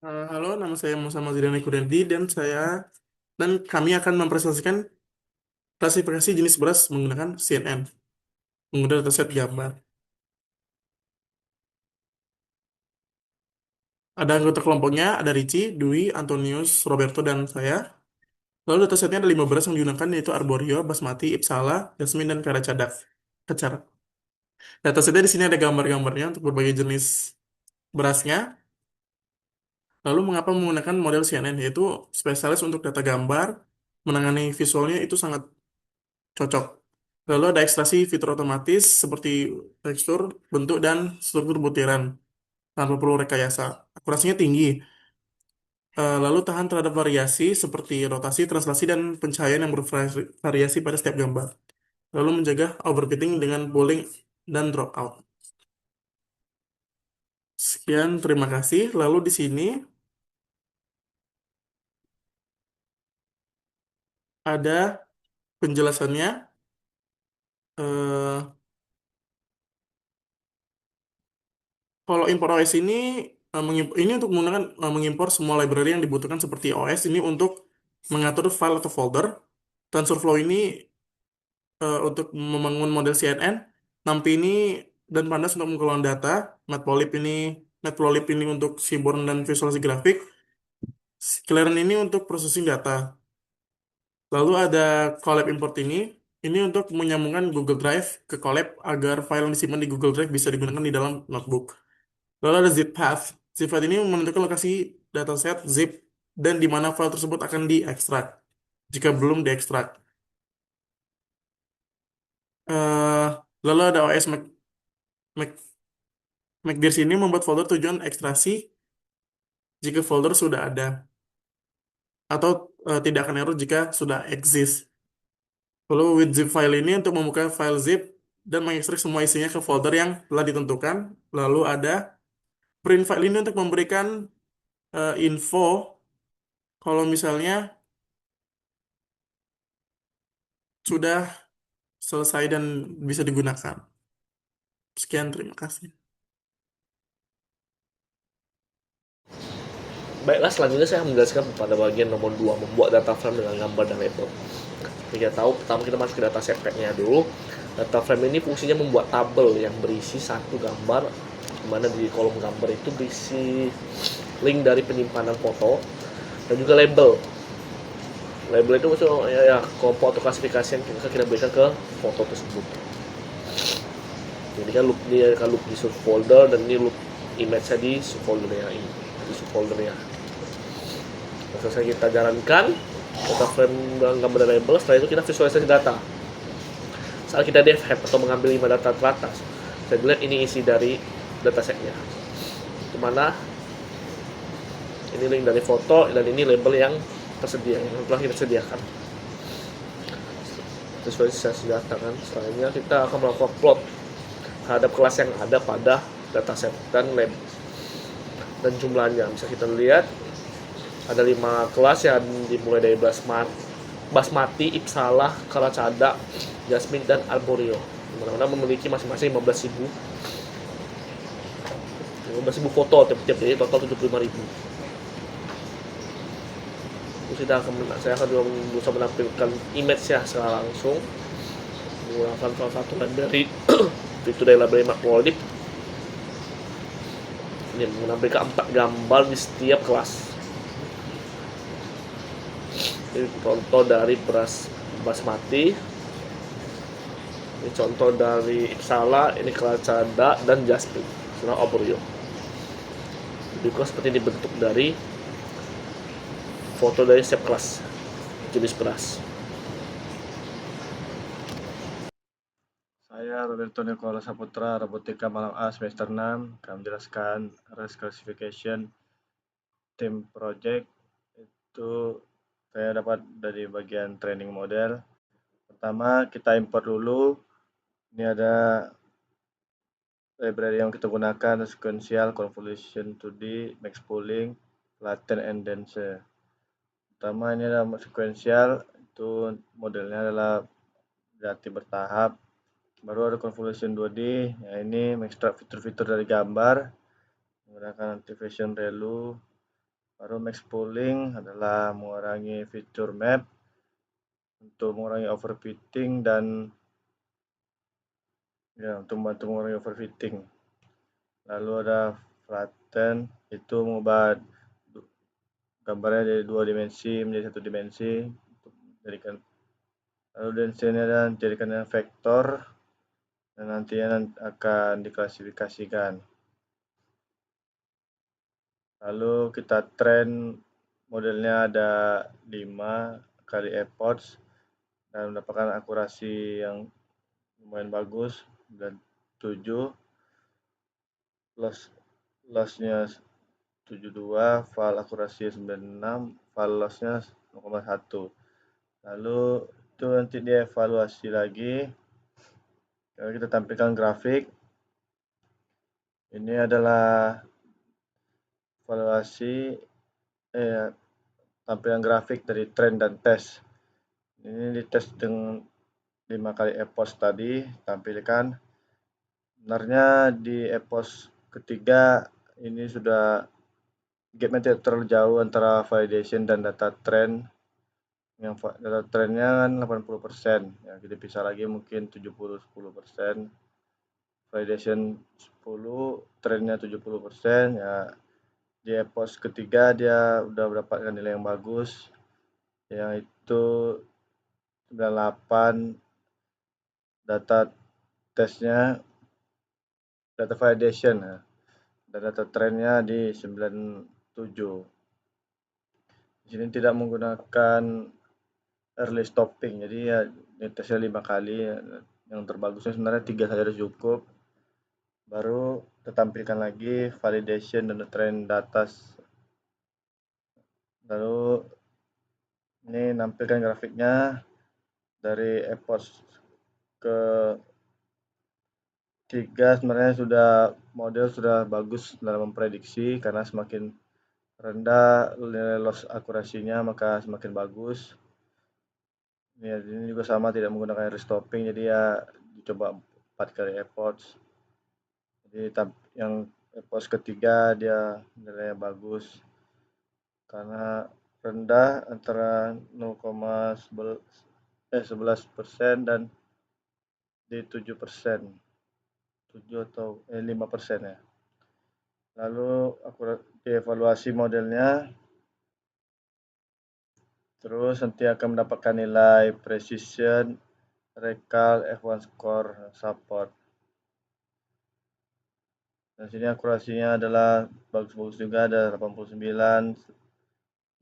Halo, nama saya Muhammad Zidan Kuredi dan kami akan mempresentasikan klasifikasi jenis beras menggunakan CNN, menggunakan dataset gambar. Ada anggota kelompoknya, ada Ricci, Dwi, Antonius, Roberto, dan saya. Lalu datasetnya ada 5 beras yang digunakan yaitu Arborio, Basmati, Ipsala, Jasmine, dan Kacar. Datasetnya di sini ada gambar-gambarnya untuk berbagai jenis berasnya. Lalu mengapa menggunakan model CNN, yaitu spesialis untuk data gambar, menangani visualnya itu sangat cocok. Lalu ada ekstraksi fitur otomatis seperti tekstur, bentuk, dan struktur butiran tanpa perlu rekayasa. Akurasinya tinggi, lalu tahan terhadap variasi seperti rotasi, translasi, dan pencahayaan yang bervariasi pada setiap gambar. Lalu menjaga overfitting dengan pooling dan dropout. Sekian, terima kasih. Lalu di sini ada penjelasannya. Eh, Kalau impor OS ini ini untuk menggunakan mengimpor semua library yang dibutuhkan seperti OS ini untuk mengatur file atau folder. TensorFlow ini untuk membangun model CNN, NumPy ini dan Pandas untuk mengelola data, Matplotlib ini untuk seaborn dan visualisasi grafik, Scikit-learn ini untuk processing data. Lalu ada Colab import ini untuk menyambungkan Google Drive ke Colab agar file yang disimpan di Google Drive bisa digunakan di dalam notebook. Lalu ada zip path. Zip path ini menentukan lokasi dataset zip dan di mana file tersebut akan diekstrak jika belum diekstrak. Eh, Lalu ada OS Mac, MacDirs ini membuat folder tujuan ekstraksi jika folder sudah ada atau tidak akan error jika sudah exist. Lalu with zip file ini untuk membuka file zip dan mengekstrak semua isinya ke folder yang telah ditentukan. Lalu ada print file ini untuk memberikan info kalau misalnya sudah selesai dan bisa digunakan. Sekian, terima kasih. Baiklah, selanjutnya saya menjelaskan pada bagian nomor 2, membuat data frame dengan gambar dan label. Kita tahu, pertama kita masuk ke data set pack-nya dulu. Data frame ini fungsinya membuat tabel yang berisi satu gambar, di mana di kolom gambar itu berisi link dari penyimpanan foto dan juga label. Label itu maksudnya ya kelompok atau klasifikasi yang kita berikan ke foto tersebut. Jadi kan loop dia akan loop di subfolder dan ini loop image-nya di subfoldernya ini, di subfoldernya. Selesai kita jalankan data frame dengan gambar dan label, setelah itu kita visualisasi data. Saat kita dev have atau mengambil 5 data teratas, saya lihat ini isi dari datasetnya, dimana ini link dari foto dan ini label yang tersedia, yang telah kita sediakan. Visualisasi data kan, selanjutnya kita akan melakukan plot terhadap kelas yang ada pada dataset dan lab dan jumlahnya. Bisa kita lihat ada 5 kelas yang dimulai dari Basmati, Ipsala, Kalacada, Jasmine, dan Arborio. Dimana-mana memiliki masing-masing 15.000 foto tiap-tiap, jadi total 75.000. Saya akan berusaha menampilkan image ya secara langsung menggunakan salah satu library fitur dari library Matplotlib. Ini menampilkan 4 gambar di setiap kelas. Ini contoh dari beras basmati, ini contoh dari Ipsala, ini Kalacada dan Jasmine, serta Arborio. Juga seperti ini bentuk dari foto dari setiap kelas jenis beras. Saya Roberto Nicola Saputra, Robotika Malam A semester 6, akan menjelaskan Risk Classification Team Project. Itu saya dapat dari bagian training model. Pertama kita import dulu. Ini ada library yang kita gunakan, sequential, convolution 2D, max pooling, latent and denser. Pertama ini ada sequential, itu modelnya adalah berarti bertahap. Baru ada convolution 2D, ya ini mengekstrak fitur-fitur dari gambar menggunakan activation ReLU. Baru max pooling adalah mengurangi fitur map untuk mengurangi overfitting dan ya untuk membantu mengurangi overfitting. Lalu ada flatten, itu mengubah gambarnya dari 2 dimensi menjadi 1 dimensi untuk jadikan, lalu densinya dan jadikannya vektor dan nantinya akan diklasifikasikan. Lalu kita train modelnya ada 5 kali epoch dan mendapatkan akurasi yang lumayan bagus, dan 7 lossnya 72, file akurasi 96, file lossnya 0,1. Lalu itu nanti dievaluasi lagi. Kalau kita tampilkan grafik, ini adalah evaluasi tampilan grafik dari trend dan test. Ini dites dengan 5 kali epoch tadi, tampilkan. Sebenarnya di epoch ketiga ini sudah gapnya tidak terlalu jauh antara validation dan data trend. Yang data trendnya kan 80%, ya kita pisah lagi mungkin 70-10%. Validation 10, trendnya 70%, ya di epoch ketiga dia udah mendapatkan nilai yang bagus, yaitu 98. Data tesnya, data validation ya, dan data trendnya di 97. Di sini tidak menggunakan early stopping, jadi ya tesnya 5 kali. Yang terbagusnya sebenarnya 3 saja sudah cukup. Baru kita tampilkan lagi validation dan trend data. Lalu ini nampilkan grafiknya dari epoch ke 3. Sebenarnya model sudah bagus dalam memprediksi, karena semakin rendah nilai loss akurasinya maka semakin bagus. Ya, ini juga sama, tidak menggunakan restopping, jadi ya dicoba 4 kali epoch. Jadi yang epoch ketiga dia nilainya bagus karena rendah antara 0,11% dan di 7%, 7 atau 5% ya. Lalu aku dievaluasi modelnya, terus nanti akan mendapatkan nilai precision, recall, F1 score, support. Dan sini akurasinya adalah bagus-bagus juga, ada 89,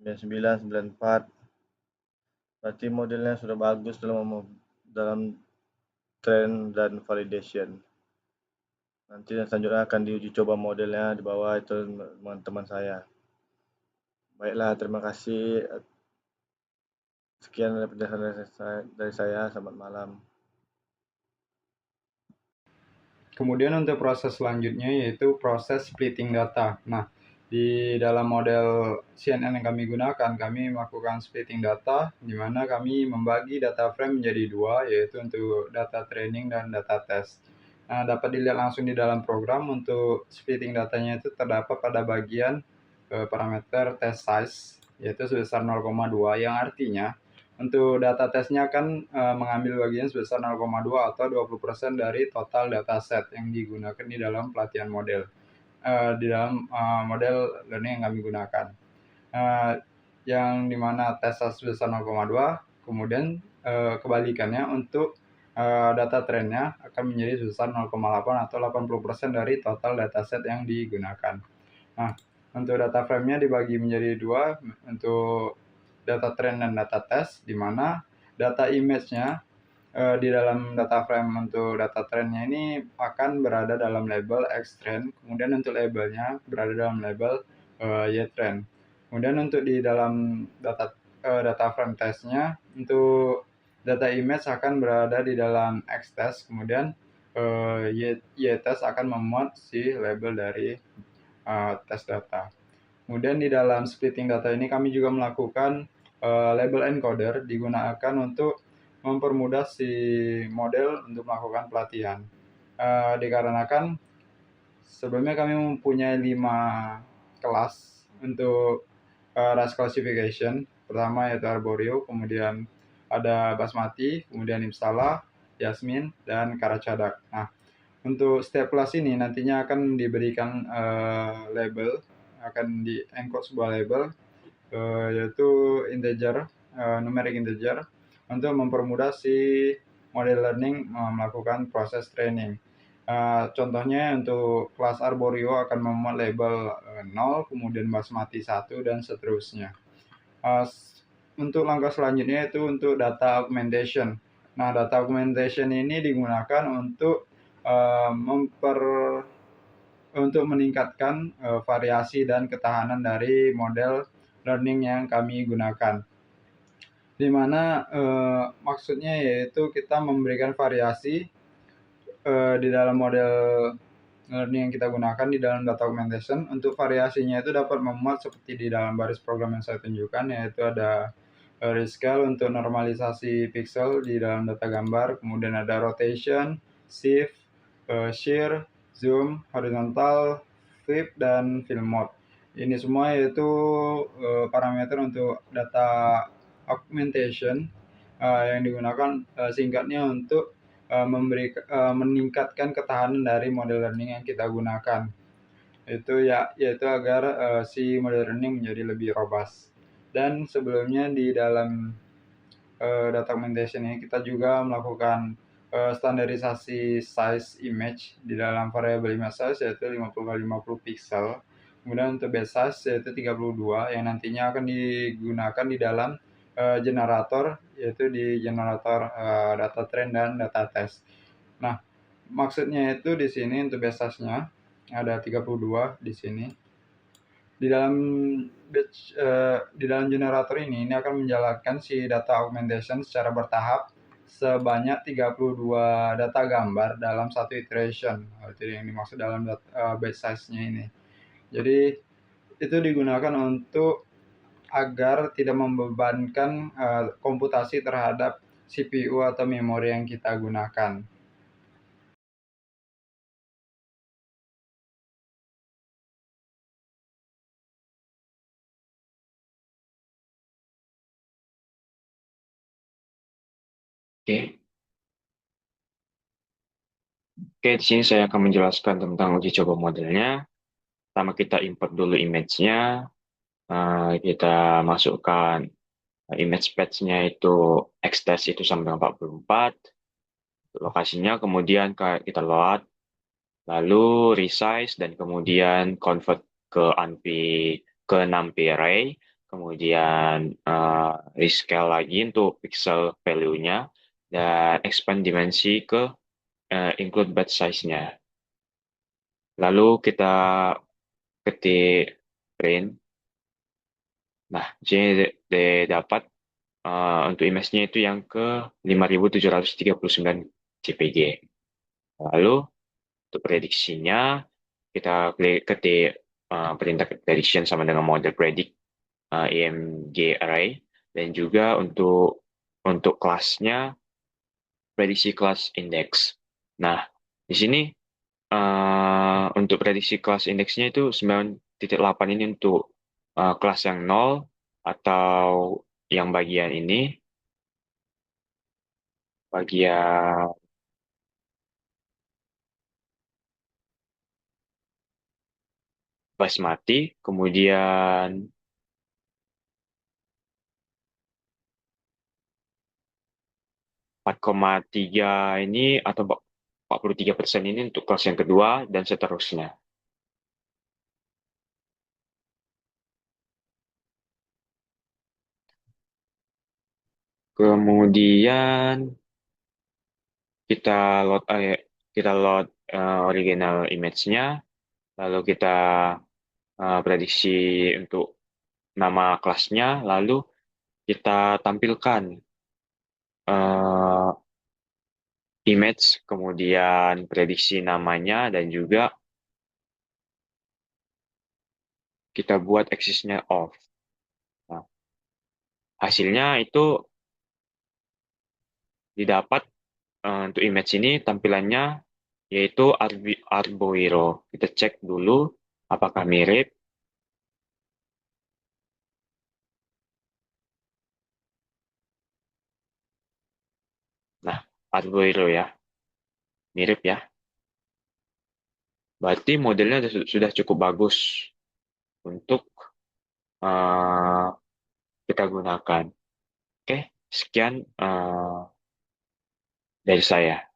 99, 94. Berarti modelnya sudah bagus dalam trend dan validation. Nanti selanjutnya akan diuji coba modelnya di bawah itu teman-teman saya. Baiklah, terima kasih. Sekian dari penjelasan dari saya. Selamat malam. Kemudian untuk proses selanjutnya yaitu proses splitting data. Nah, di dalam model CNN yang kami gunakan, kami melakukan splitting data, di mana kami membagi data frame menjadi 2, yaitu untuk data training dan data test. Nah, dapat dilihat langsung di dalam program. Untuk splitting datanya itu terdapat pada bagian parameter test size, yaitu sebesar 0,2, yang artinya untuk data tesnya akan mengambil bagian sebesar 0,2 atau 20% dari total dataset yang digunakan di dalam pelatihan model, di dalam model learning yang kami gunakan. Yang dimana tes sebesar 0,2, kemudian kebalikannya untuk data trendnya akan menjadi sebesar 0,8 atau 80% dari total dataset yang digunakan. Nah, untuk data frame-nya dibagi menjadi 2, untuk data trend dan data test, di mana data image-nya di dalam data frame untuk data trend-nya ini akan berada dalam label X trend, kemudian untuk labelnya berada dalam label Y trend. Kemudian untuk di dalam data frame test-nya, untuk data image akan berada di dalam X test, kemudian Y test akan memuat si label dari tes data. Kemudian di dalam splitting data ini kami juga melakukan label encoder, digunakan untuk mempermudah si model untuk melakukan pelatihan. Dikarenakan sebelumnya kami mempunyai 5 kelas untuk Rice classification. Pertama yaitu arborio, kemudian ada basmati, kemudian Ipsala, Yasmin, dan Karacadak. Nah, untuk setiap kelas ini nantinya akan diberikan label, akan di-encode sebuah label, yaitu integer, numeric integer, untuk mempermudah si model learning melakukan proses training. Contohnya untuk kelas arborio akan memuat label 0, kemudian basmati 1, dan seterusnya. Untuk langkah selanjutnya itu untuk data augmentation. Nah, data augmentation ini digunakan untuk untuk meningkatkan variasi dan ketahanan dari model learning yang kami gunakan. Di mana maksudnya yaitu kita memberikan variasi di dalam model learning yang kita gunakan di dalam data augmentation. Untuk variasinya itu dapat memuat seperti di dalam baris program yang saya tunjukkan, yaitu ada rescale untuk normalisasi pixel di dalam data gambar, kemudian ada rotation, shift, shear, zoom, horizontal, flip, dan film mode. Ini semua yaitu parameter untuk data augmentation yang digunakan singkatnya untuk meningkatkan ketahanan dari model learning yang kita gunakan. Yaitu agar si model learning menjadi lebih robust. Dan sebelumnya di dalam data augmentation ini kita juga melakukan standarisasi size image di dalam variabel image size, yaitu 50x50 pixel. Kemudian untuk base size yaitu 32, yang nantinya akan digunakan di dalam generator, yaitu di generator data train dan data test. Nah, maksudnya itu di sini untuk base size-nya ada 32 di sini. Di dalam generator ini akan menjalankan si data augmentation secara bertahap sebanyak 32 data gambar dalam satu iteration. Itu yang dimaksud dalam batch size-nya ini. Jadi itu digunakan untuk agar tidak membebankan komputasi terhadap CPU atau memori yang kita gunakan. Oke, di sini saya akan menjelaskan tentang uji coba modelnya. Pertama kita import dulu image-nya, kita masukkan image patch-nya itu Xtest itu sampai 44, lokasinya, kemudian kita load, lalu resize, dan kemudian convert ke ke 6p array, kemudian rescale lagi untuk pixel value-nya, dan expand dimensi ke include batch size-nya. Lalu kita ketik print. Nah, di sini dapat untuk image-nya itu yang ke 5739 CPG. Lalu untuk prediksinya kita ketik perintah prediction sama dengan model predict EMG array, dan juga untuk kelasnya prediksi kelas index. Nah, di sini untuk prediksi kelas indeksnya itu 9.8 ini untuk kelas yang 0 atau yang bagian ini, bagian basmati, kemudian 4,3 ini atau 43% ini untuk kelas yang kedua, dan seterusnya. Kemudian kita load original image-nya, lalu kita prediksi untuk nama kelasnya, lalu kita tampilkan image, kemudian prediksi namanya, dan juga kita buat axis-nya off. Nah, hasilnya itu didapat untuk image ini tampilannya yaitu arboiro. Kita cek dulu apakah mirip. Arboiro ya, mirip ya. Berarti modelnya sudah cukup bagus untuk eh, kita gunakan. Oke, sekian dari saya.